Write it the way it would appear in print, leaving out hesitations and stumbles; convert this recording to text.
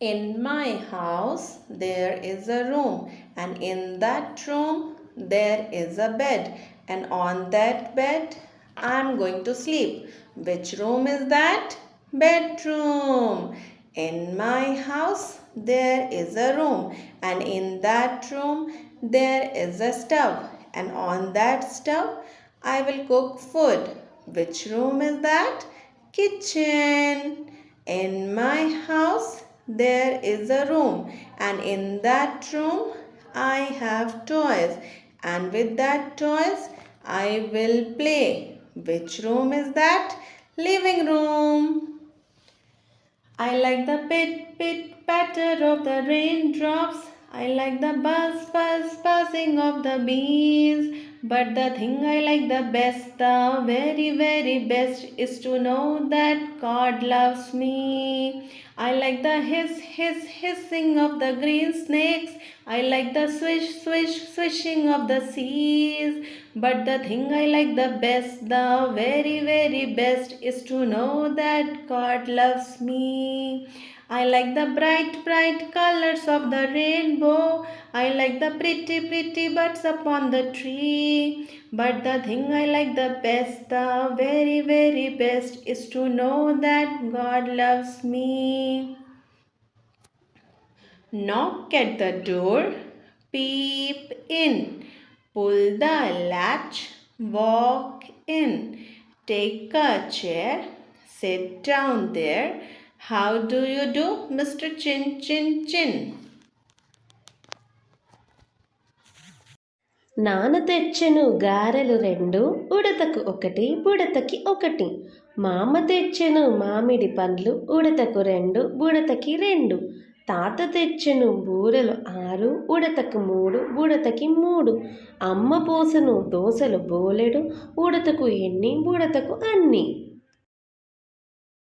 In my house, there is a room, and in that room, there is a bed, and on that bed, I'm going to sleep. Which room is that? Bedroom. In my house, there is a room, and in that room, there is a stove, and on that stove, I will cook food. Which room is that? Kitchen. In my house, there is a room, and in that room, I have toys, and with that toys, I will play. Which room is that? Living room. I like the pit pit patter of the raindrops. I like the buzz buzzing of the bees. But the thing I like the best, the very best, is to know that God loves me. I like the hissing of the green snakes. I like the swishing of the seas. But the thing I like the best, the very best, is to know that God loves me. I like the bright colors of the rainbow. I like the pretty birds upon the tree. But the thing I like the best, the very best, is to know that God loves me. Knock at the door, peep in, pull the latch, walk in, take a chair, sit down there. How do you do, Mr. Chin Chin Chin? నాన్న తెచ్చెను గారెలు రెండు, ఉడతకు ఒకటి బుడతకి ఒకటి. మా అమ్మ తెచ్చెను మామిడి పండ్లు, ఉడతకు రెండు బుడతకి రెండు. తాత తెచ్చెను బూరెలు 6, ఉడతకు 3 బుడతకి 3. అమ్మ పోసెను దోసెలు బోలెడు, ఉడతకు ఎన్ని బుడతకు అన్ని.